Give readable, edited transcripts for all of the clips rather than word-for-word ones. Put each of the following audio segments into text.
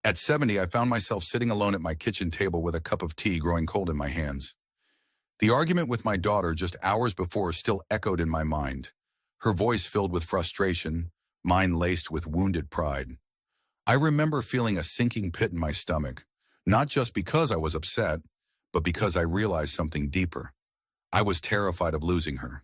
At 70, I found myself sitting alone at my kitchen table with a cup of tea growing cold in my hands. The argument with my daughter just hours before still echoed in my mind, her voice filled with frustration, mine laced with wounded pride. I remember feeling a sinking pit in my stomach, not just because I was upset, but because I realized something deeper. I was terrified of losing her.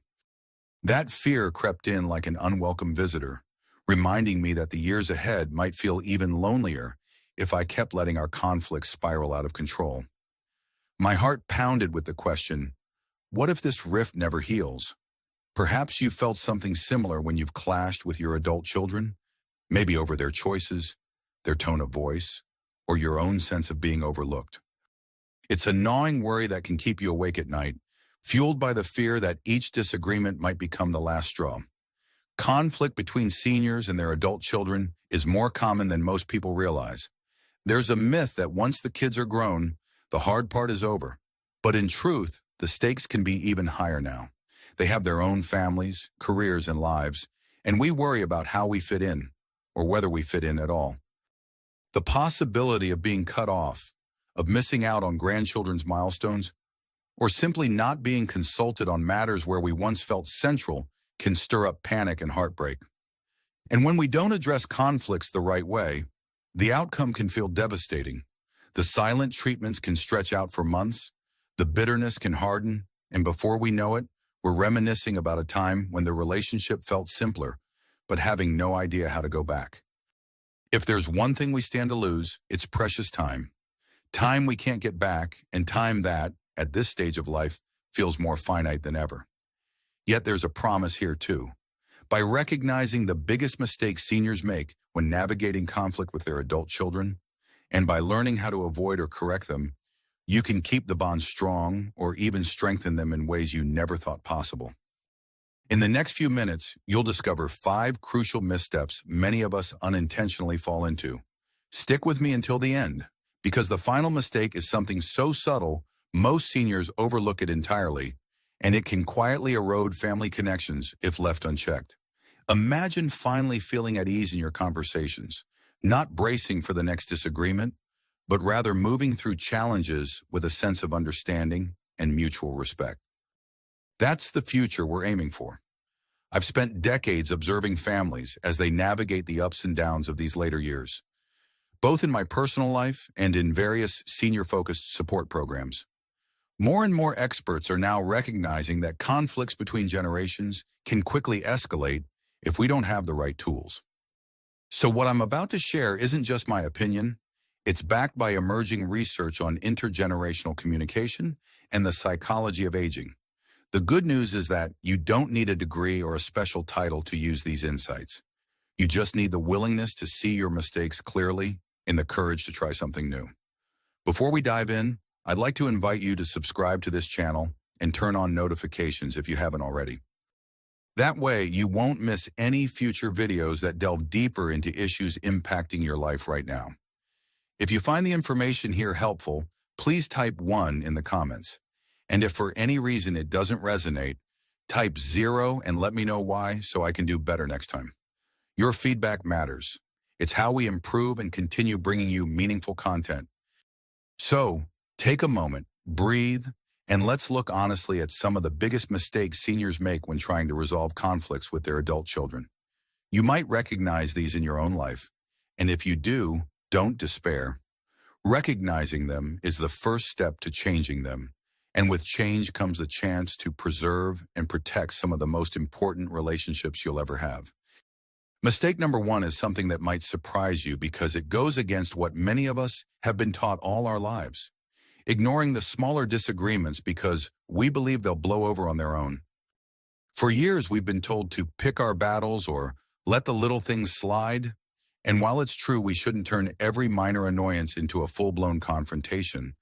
That fear crept in like an unwelcome visitor, reminding me that the years ahead might feel even lonelier if I kept letting our conflicts spiral out of control. My heart pounded with the question, what if this rift never heals? Perhaps you felt something similar when you've clashed with your adult children, maybe over their choices, their tone of voice, or your own sense of being overlooked. It's a gnawing worry that can keep you awake at night, fueled by the fear that each disagreement might become the last straw. Conflict between seniors and their adult children is more common than most people realize. There's a myth that once the kids are grown, the hard part is over. But in truth, the stakes can be even higher now. They have their own families, careers, and lives, and we worry about how we fit in, or whether we fit in at all. The possibility of being cut off, of missing out on grandchildren's milestones, or simply not being consulted on matters where we once felt central can stir up panic and heartbreak. And when we don't address conflicts the right way, the outcome can feel devastating. The silent treatments can stretch out for months, the bitterness can harden, and before we know it, we're reminiscing about a time when the relationship felt simpler, but having no idea how to go back. If there's one thing we stand to lose, it's precious time. Time we can't get back, and time that, at this stage of life, feels more finite than ever. Yet there's a promise here too. By recognizing the biggest mistakes seniors make when navigating conflict with their adult children, and by learning how to avoid or correct them, you can keep the bond strong or even strengthen them in ways you never thought possible. In the next few minutes, you'll discover 5 crucial missteps many of us unintentionally fall into. Stick with me until the end, because the final mistake is something so subtle, most seniors overlook it entirely, and it can quietly erode family connections if left unchecked. Imagine finally feeling at ease in your conversations, not bracing for the next disagreement, but rather moving through challenges with a sense of understanding and mutual respect. That's the future we're aiming for. I've spent decades observing families as they navigate the ups and downs of these later years, both in my personal life and in various senior-focused support programs. More and more experts are now recognizing that conflicts between generations can quickly escalate if we don't have the right tools. So what I'm about to share isn't just my opinion, it's backed by emerging research on intergenerational communication and the psychology of aging. The good news is that you don't need a degree or a special title to use these insights. You just need the willingness to see your mistakes clearly and the courage to try something new. Before we dive in, I'd like to invite you to subscribe to this channel and turn on notifications if you haven't already. That way, you won't miss any future videos that delve deeper into issues impacting your life right now. If you find the information here helpful, please type 1 in the comments. And if for any reason it doesn't resonate, type 0 and let me know why so I can do better next time. Your feedback matters. It's how we improve and continue bringing you meaningful content. So, take a moment, breathe, and let's look honestly at some of the biggest mistakes seniors make when trying to resolve conflicts with their adult children. You might recognize these in your own life, and if you do, don't despair. Recognizing them is the first step to changing them, and with change comes the chance to preserve and protect some of the most important relationships you'll ever have. Mistake number 1 is something that might surprise you because it goes against what many of us have been taught all our lives. Ignoring the smaller disagreements because we believe they'll blow over on their own. For years, we've been told to pick our battles or let the little things slide. And while it's true we shouldn't turn every minor annoyance into a full-blown confrontation,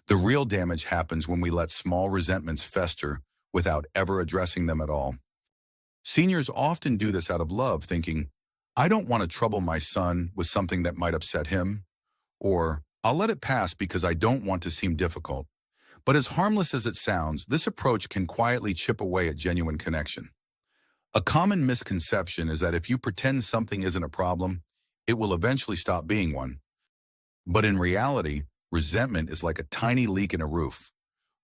the real damage happens when we let small resentments fester without ever addressing them at all. Seniors often do this out of love, thinking, I don't want to trouble my son with something that might upset him, or I'll let it pass because I don't want to seem difficult. But as harmless as it sounds, this approach can quietly chip away at genuine connection. A common misconception is that if you pretend something isn't a problem, it will eventually stop being one. But in reality, resentment is like a tiny leak in a roof.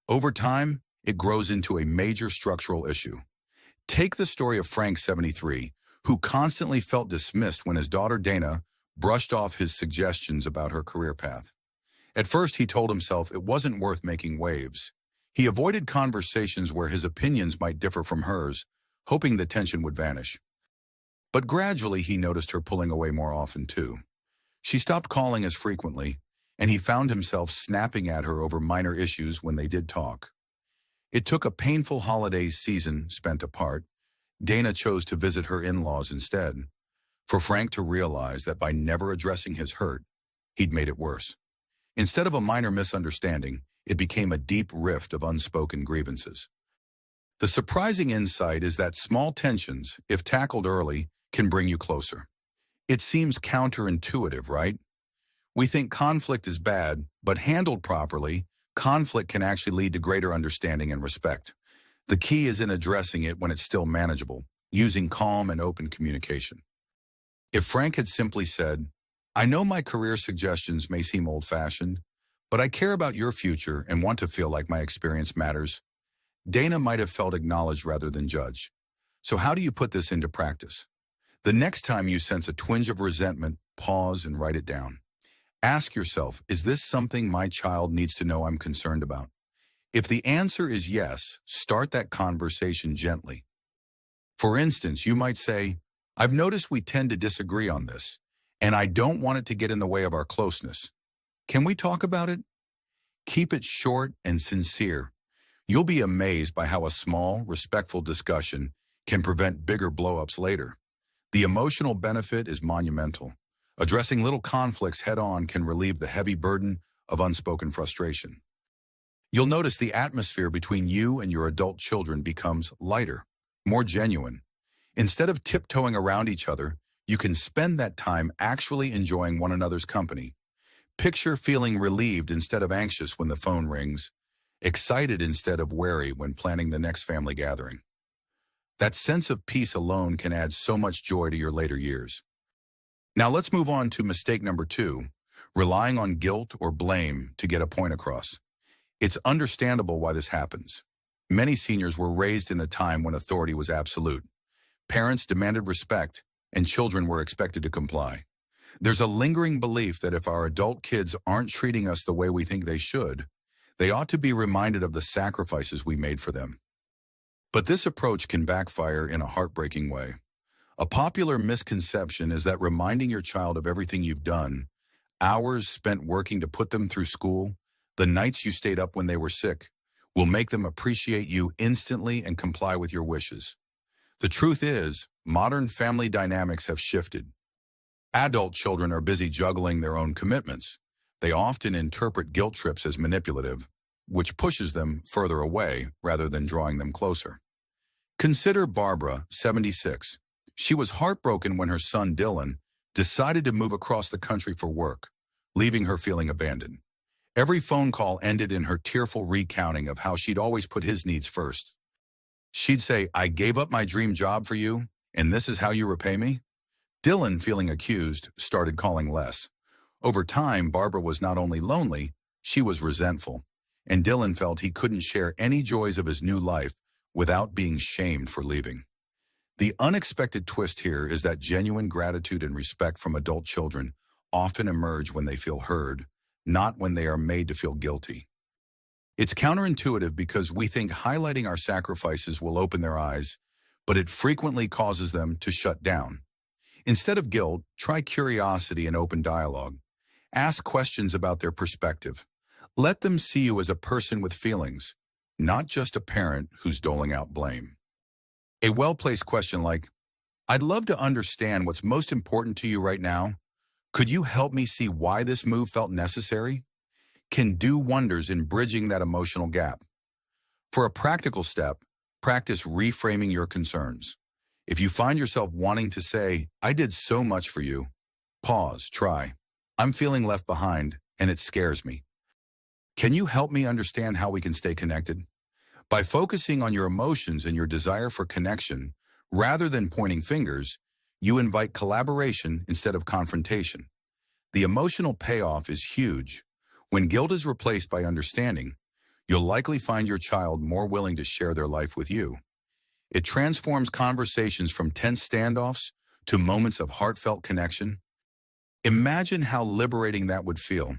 Over time, it grows into a major structural issue. Take the story of Frank, 73, who constantly felt dismissed when his daughter Dana brushed off his suggestions about her career path. At first, he told himself it wasn't worth making waves. He avoided conversations where his opinions might differ from hers, hoping the tension would vanish. But gradually, he noticed her pulling away more often, too. She stopped calling as frequently, and he found himself snapping at her over minor issues when they did talk. It took a painful holiday season spent apart. Dana chose to visit her in-laws instead, for Frank to realize that by never addressing his hurt, he'd made it worse. Instead of a minor misunderstanding, it became a deep rift of unspoken grievances. The surprising insight is that small tensions, if tackled early, can bring you closer. It seems counterintuitive, right? We think conflict is bad, but handled properly, conflict can actually lead to greater understanding and respect. The key is in addressing it when it's still manageable, using calm and open communication. If Frank had simply said, "I know my career suggestions may seem old-fashioned, but I care about your future and want to feel like my experience matters," Dana might have felt acknowledged rather than judged. So how do you put this into practice? The next time you sense a twinge of resentment, pause and write it down. Ask yourself, is this something my child needs to know I'm concerned about? If the answer is yes, start that conversation gently. For instance, you might say, "I've noticed we tend to disagree on this, and I don't want it to get in the way of our closeness. Can we talk about it?" Keep it short and sincere. You'll be amazed by how a small, respectful discussion can prevent bigger blow-ups later. The emotional benefit is monumental. Addressing little conflicts head-on can relieve the heavy burden of unspoken frustration. You'll notice the atmosphere between you and your adult children becomes lighter, more genuine. Instead of tiptoeing around each other, you can spend that time actually enjoying one another's company. Picture feeling relieved instead of anxious when the phone rings, excited instead of wary when planning the next family gathering. That sense of peace alone can add so much joy to your later years. Now let's move on to mistake number 2, relying on guilt or blame to get a point across. It's understandable why this happens. Many seniors were raised in a time when authority was absolute. Parents demanded respect, and children were expected to comply. There's a lingering belief that if our adult kids aren't treating us the way we think they should, they ought to be reminded of the sacrifices we made for them. But this approach can backfire in a heartbreaking way. A popular misconception is that reminding your child of everything you've done, hours spent working to put them through school, the nights you stayed up when they were sick, will make them appreciate you instantly and comply with your wishes. The truth is, modern family dynamics have shifted. Adult children are busy juggling their own commitments. They often interpret guilt trips as manipulative, which pushes them further away rather than drawing them closer. Consider Barbara, 76. She was heartbroken when her son Dylan decided to move across the country for work, leaving her feeling abandoned. Every phone call ended in her tearful recounting of how she'd always put his needs first. She'd say, "I gave up my dream job for you, and this is how you repay me?" Dylan, feeling accused, started calling less. Over time, Barbara was not only lonely, she was resentful, and Dylan felt he couldn't share any joys of his new life without being shamed for leaving. The unexpected twist here is that genuine gratitude and respect from adult children often emerge when they feel heard, not when they are made to feel guilty. It's counterintuitive because we think highlighting our sacrifices will open their eyes, but it frequently causes them to shut down. Instead of guilt, try curiosity and open dialogue. Ask questions about their perspective. Let them see you as a person with feelings, not just a parent who's doling out blame. A well-placed question like, "I'd love to understand what's most important to you right now. Could you help me see why this move felt necessary?" can do wonders in bridging that emotional gap. For a practical step, practice reframing your concerns. If you find yourself wanting to say, "I did so much for you," pause, try, "I'm feeling left behind, and it scares me. Can you help me understand how we can stay connected?" By focusing on your emotions and your desire for connection, rather than pointing fingers, you invite collaboration instead of confrontation. The emotional payoff is huge. When guilt is replaced by understanding, you'll likely find your child more willing to share their life with you. It transforms conversations from tense standoffs to moments of heartfelt connection. Imagine how liberating that would feel,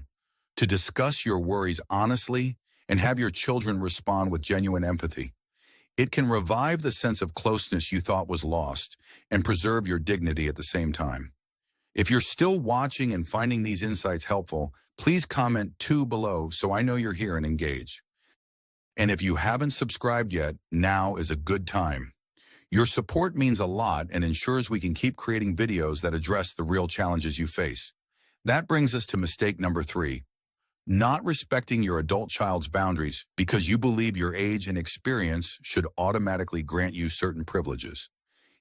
to discuss your worries honestly and have your children respond with genuine empathy. It can revive the sense of closeness you thought was lost and preserve your dignity at the same time. If you're still watching and finding these insights helpful, please comment 2 below so I know you're here and engage. And if you haven't subscribed yet, now is a good time. Your support means a lot and ensures we can keep creating videos that address the real challenges you face. That brings us to mistake number 3. Not respecting your adult child's boundaries because you believe your age and experience should automatically grant you certain privileges.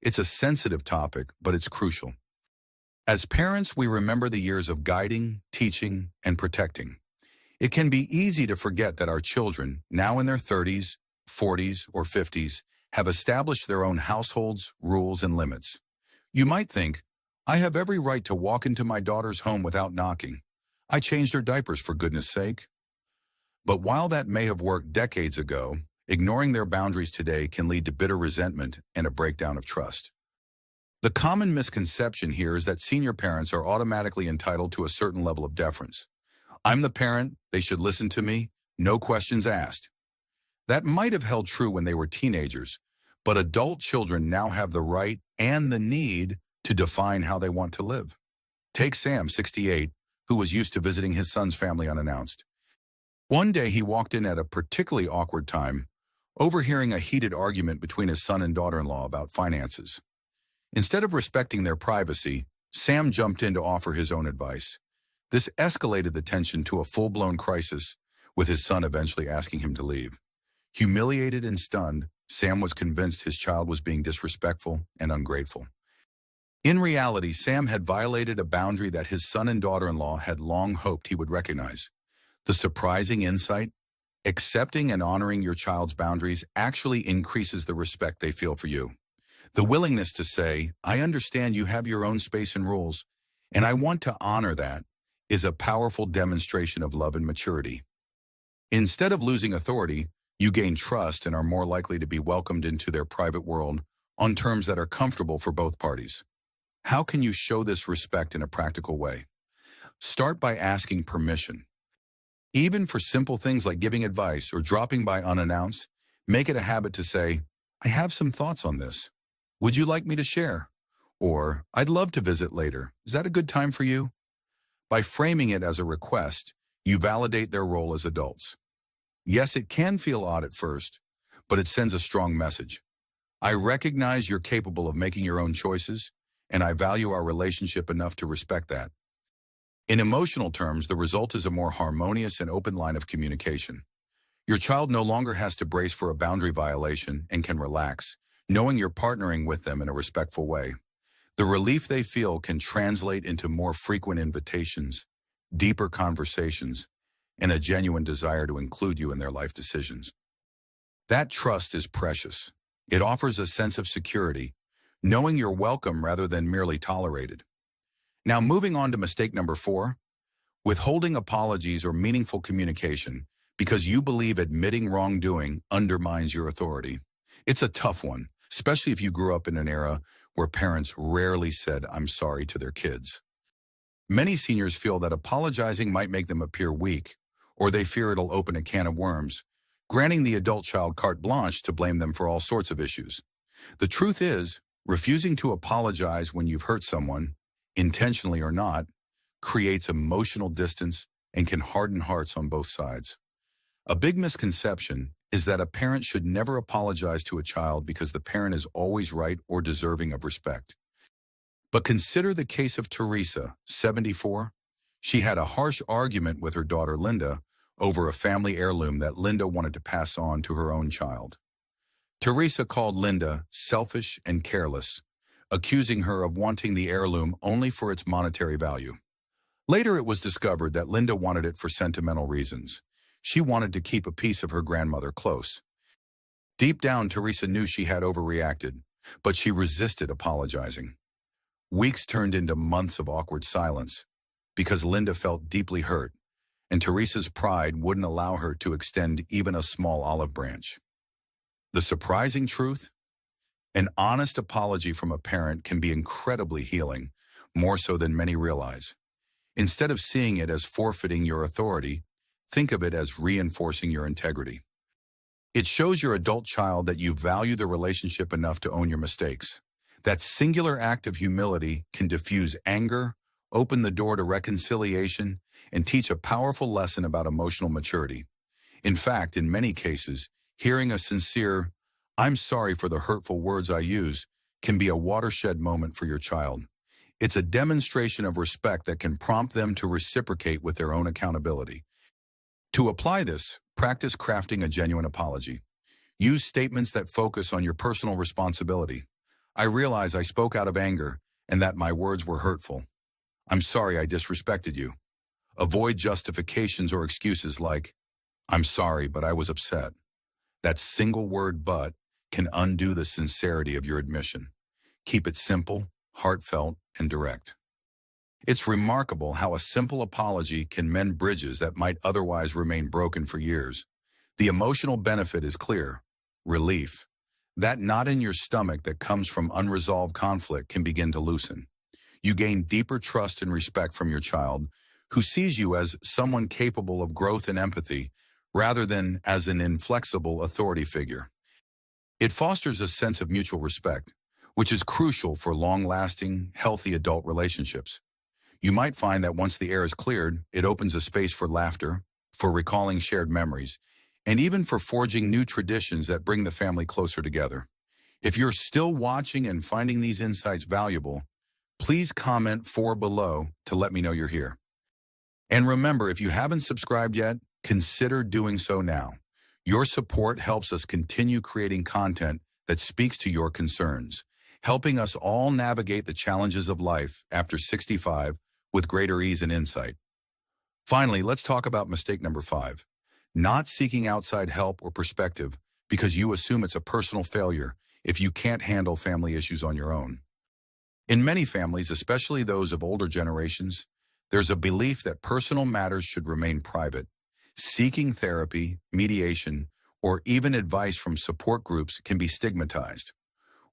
It's a sensitive topic, but it's crucial. As parents, we remember the years of guiding, teaching, and protecting. It can be easy to forget that our children, now in their 30s, 40s, or 50s, have established their own households, rules, and limits. You might think, I have every right to walk into my daughter's home without knocking. I changed her diapers for goodness sake. But while that may have worked decades ago, ignoring their boundaries today can lead to bitter resentment and a breakdown of trust. The common misconception here is that senior parents are automatically entitled to a certain level of deference. I'm the parent, they should listen to me, no questions asked. That might have held true when they were teenagers, but adult children now have the right and the need to define how they want to live. Take Sam, 68, who was used to visiting his son's family unannounced. One day he walked in at a particularly awkward time, overhearing a heated argument between his son and daughter-in-law about finances. Instead of respecting their privacy, Sam jumped in to offer his own advice. This escalated the tension to a full-blown crisis, with his son eventually asking him to leave. Humiliated and stunned, Sam was convinced his child was being disrespectful and ungrateful. In reality, Sam had violated a boundary that his son and daughter-in-law had long hoped he would recognize. The surprising insight: accepting and honoring your child's boundaries actually increases the respect they feel for you. The willingness to say, I understand you have your own space and rules, and I want to honor that, is a powerful demonstration of love and maturity. Instead of losing authority, you gain trust and are more likely to be welcomed into their private world on terms that are comfortable for both parties. How can you show this respect in a practical way? Start by asking permission. Even for simple things like giving advice or dropping by unannounced, make it a habit to say, I have some thoughts on this. Would you like me to share? Or, I'd love to visit later. Is that a good time for you? By framing it as a request, you validate their role as adults. Yes, it can feel odd at first, but it sends a strong message. I recognize you're capable of making your own choices, and I value our relationship enough to respect that. In emotional terms, the result is a more harmonious and open line of communication. Your child no longer has to brace for a boundary violation and can relax, knowing you're partnering with them in a respectful way. The relief they feel can translate into more frequent invitations, deeper conversations, and a genuine desire to include you in their life decisions. That trust is precious. It offers a sense of security, knowing you're welcome rather than merely tolerated. Now, moving on to mistake number 4, withholding apologies or meaningful communication because you believe admitting wrongdoing undermines your authority. It's a tough one, especially if you grew up in an era where parents rarely said, I'm sorry to their kids. Many seniors feel that apologizing might make them appear weak, or they fear it'll open a can of worms, granting the adult child carte blanche to blame them for all sorts of issues. The truth is, refusing to apologize when you've hurt someone, intentionally or not, creates emotional distance and can harden hearts on both sides. A big misconception is that a parent should never apologize to a child because the parent is always right or deserving of respect. But consider the case of Teresa, 74. She had a harsh argument with her daughter Linda over a family heirloom that Linda wanted to pass on to her own child. Teresa called Linda selfish and careless, accusing her of wanting the heirloom only for its monetary value. Later it was discovered that Linda wanted it for sentimental reasons. She wanted to keep a piece of her grandmother close. Deep down, Teresa knew she had overreacted, but she resisted apologizing. Weeks turned into months of awkward silence, because Linda felt deeply hurt, and Teresa's pride wouldn't allow her to extend even a small olive branch. The surprising truth? An honest apology from a parent can be incredibly healing, more so than many realize. Instead of seeing it as forfeiting your authority, think of it as reinforcing your integrity. It shows your adult child that you value the relationship enough to own your mistakes. That singular act of humility can diffuse anger, open the door to reconciliation, and teach a powerful lesson about emotional maturity. In fact, in many cases, hearing a sincere, "I'm sorry for the hurtful words I use," can be a watershed moment for your child. It's a demonstration of respect that can prompt them to reciprocate with their own accountability. To apply this, practice crafting a genuine apology. Use statements that focus on your personal responsibility. "I realize I spoke out of anger and that my words were hurtful. I'm sorry I disrespected you." Avoid justifications or excuses like, "I'm sorry, but I was upset." That single word "but" can undo the sincerity of your admission. Keep it simple, heartfelt, and direct. It's remarkable how a simple apology can mend bridges that might otherwise remain broken for years. The emotional benefit is clear: relief. That knot in your stomach that comes from unresolved conflict can begin to loosen. You gain deeper trust and respect from your child, who sees you as someone capable of growth and empathy, rather than as an inflexible authority figure. It fosters a sense of mutual respect, which is crucial for long-lasting, healthy adult relationships. You might find that once the air is cleared, it opens a space for laughter, for recalling shared memories, and even for forging new traditions that bring the family closer together. If you're still watching and finding these insights valuable, please comment 4 below to let me know you're here. And remember, if you haven't subscribed yet, consider doing so now. Your support helps us continue creating content that speaks to your concerns, helping us all navigate the challenges of life after 65 with greater ease and insight. Finally, let's talk about mistake number 5. Not seeking outside help or perspective because you assume it's a personal failure if you can't handle family issues on your own. In many families, especially those of older generations, there's a belief that personal matters should remain private. Seeking therapy, mediation, or even advice from support groups can be stigmatized.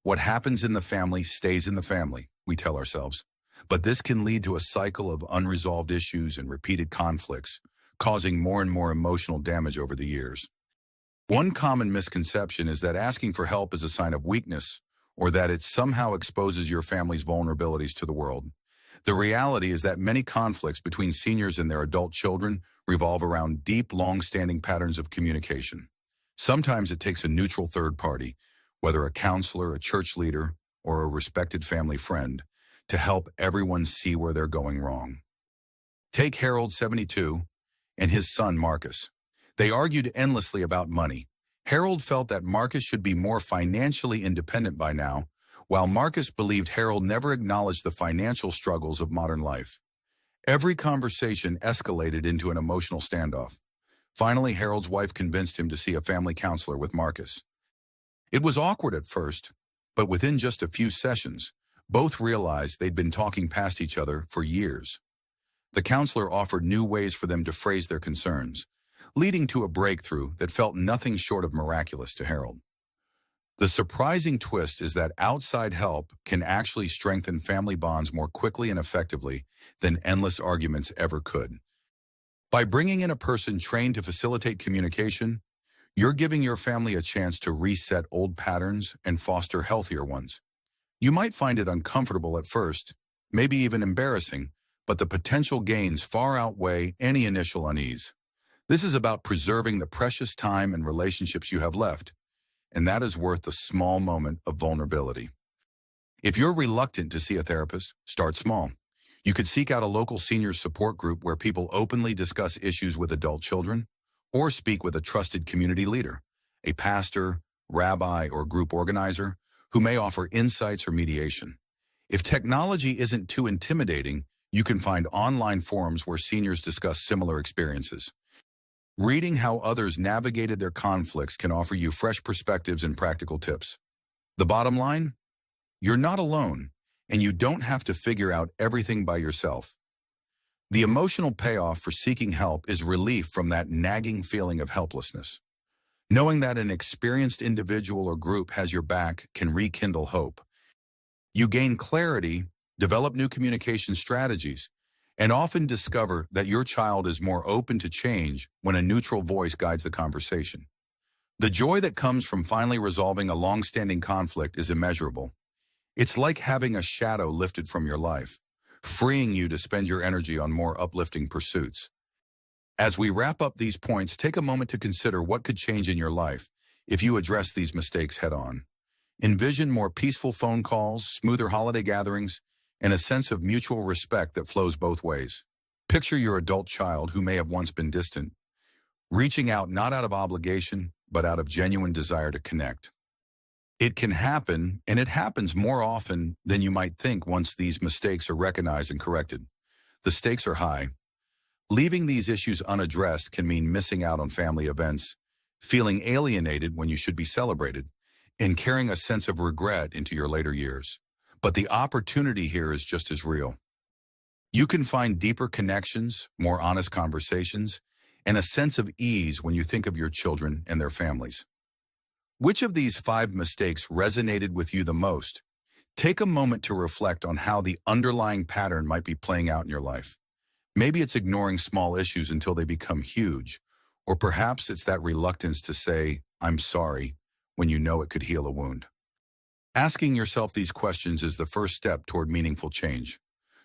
What happens in the family stays in the family, we tell ourselves. But this can lead to a cycle of unresolved issues and repeated conflicts, causing more and more emotional damage over the years. One common misconception is that asking for help is a sign of weakness, or that it somehow exposes your family's vulnerabilities to the world. The reality is that many conflicts between seniors and their adult children revolve around deep, long-standing patterns of communication. Sometimes it takes a neutral third party, whether a counselor, a church leader, or a respected family friend, to help everyone see where they're going wrong. Take Harold, 72, and his son, Marcus. They argued endlessly about money. Harold felt that Marcus should be more financially independent by now, while Marcus believed Harold never acknowledged the financial struggles of modern life. Every conversation escalated into an emotional standoff. Finally, Harold's wife convinced him to see a family counselor with Marcus. It was awkward at first, but within just a few sessions, both realized they'd been talking past each other for years. The counselor offered new ways for them to phrase their concerns, leading to a breakthrough that felt nothing short of miraculous to Harold. The surprising twist is that outside help can actually strengthen family bonds more quickly and effectively than endless arguments ever could. By bringing in a person trained to facilitate communication, you're giving your family a chance to reset old patterns and foster healthier ones. You might find it uncomfortable at first, maybe even embarrassing, but the potential gains far outweigh any initial unease. This is about preserving the precious time and relationships you have left, and that is worth the small moment of vulnerability. If you're reluctant to see a therapist, start small. You could seek out a local seniors support group where people openly discuss issues with adult children, or speak with a trusted community leader, a pastor, rabbi, or group organizer, who may offer insights or mediation. If technology isn't too intimidating, you can find online forums where seniors discuss similar experiences. Reading how others navigated their conflicts can offer you fresh perspectives and practical tips. The bottom line? You're not alone, and you don't have to figure out everything by yourself. The emotional payoff for seeking help is relief from that nagging feeling of helplessness. Knowing that an experienced individual or group has your back can rekindle hope. You gain clarity, develop new communication strategies, and often discover that your child is more open to change when a neutral voice guides the conversation. The joy that comes from finally resolving a long-standing conflict is immeasurable. It's like having a shadow lifted from your life, freeing you to spend your energy on more uplifting pursuits. As we wrap up these points, take a moment to consider what could change in your life if you address these mistakes head-on. Envision more peaceful phone calls, smoother holiday gatherings, and a sense of mutual respect that flows both ways. Picture your adult child who may have once been distant, reaching out not out of obligation, but out of genuine desire to connect. It can happen, and it happens more often than you might think once these mistakes are recognized and corrected. The stakes are high. Leaving these issues unaddressed can mean missing out on family events, feeling alienated when you should be celebrated, and carrying a sense of regret into your later years. But the opportunity here is just as real. You can find deeper connections, more honest conversations, and a sense of ease when you think of your children and their families. Which of these 5 mistakes resonated with you the most? Take a moment to reflect on how the underlying pattern might be playing out in your life. Maybe it's ignoring small issues until they become huge, or perhaps it's that reluctance to say, "I'm sorry," when you know it could heal a wound. Asking yourself these questions is the first step toward meaningful change.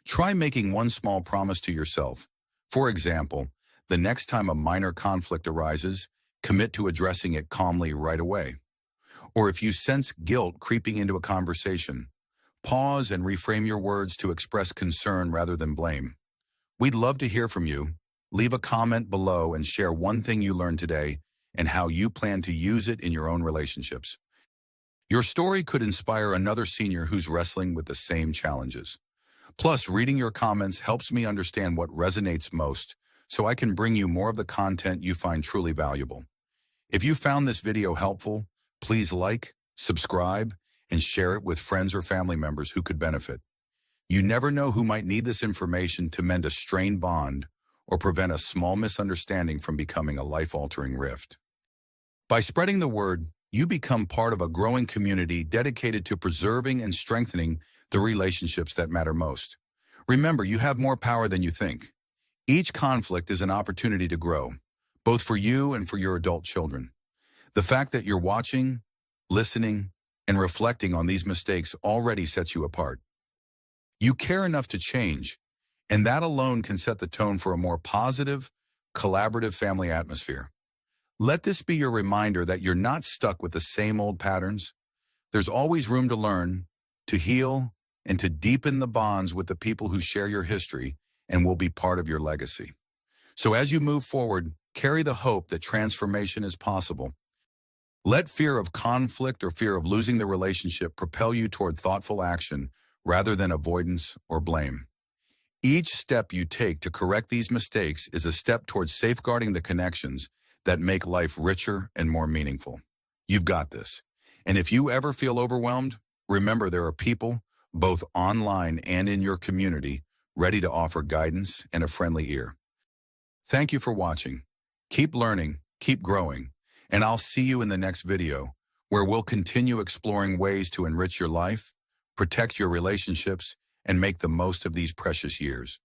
Try making one small promise to yourself. For example, the next time a minor conflict arises, commit to addressing it calmly right away. Or if you sense guilt creeping into a conversation, pause and reframe your words to express concern rather than blame. We'd love to hear from you. Leave a comment below and share one thing you learned today and how you plan to use it in your own relationships. Your story could inspire another senior who's wrestling with the same challenges. Plus, reading your comments helps me understand what resonates most, so I can bring you more of the content you find truly valuable. If you found this video helpful, please like, subscribe, and share it with friends or family members who could benefit. You never know who might need this information to mend a strained bond or prevent a small misunderstanding from becoming a life-altering rift. By spreading the word, you become part of a growing community dedicated to preserving and strengthening the relationships that matter most. Remember, you have more power than you think. Each conflict is an opportunity to grow, both for you and for your adult children. The fact that you're watching, listening, and reflecting on these mistakes already sets you apart. You care enough to change, and that alone can set the tone for a more positive, collaborative family atmosphere. Let this be your reminder that you're not stuck with the same old patterns. There's always room to learn, to heal, and to deepen the bonds with the people who share your history and will be part of your legacy. So as you move forward, carry the hope that transformation is possible. Let fear of conflict or fear of losing the relationship propel you toward thoughtful action rather than avoidance or blame. Each step you take to correct these mistakes is a step towards safeguarding the connections that make life richer and more meaningful. You've got this. And if you ever feel overwhelmed, remember there are people, both online and in your community, ready to offer guidance and a friendly ear. Thank you for watching. Keep learning, keep growing, and I'll see you in the next video, where we'll continue exploring ways to enrich your life, protect your relationships, and make the most of these precious years.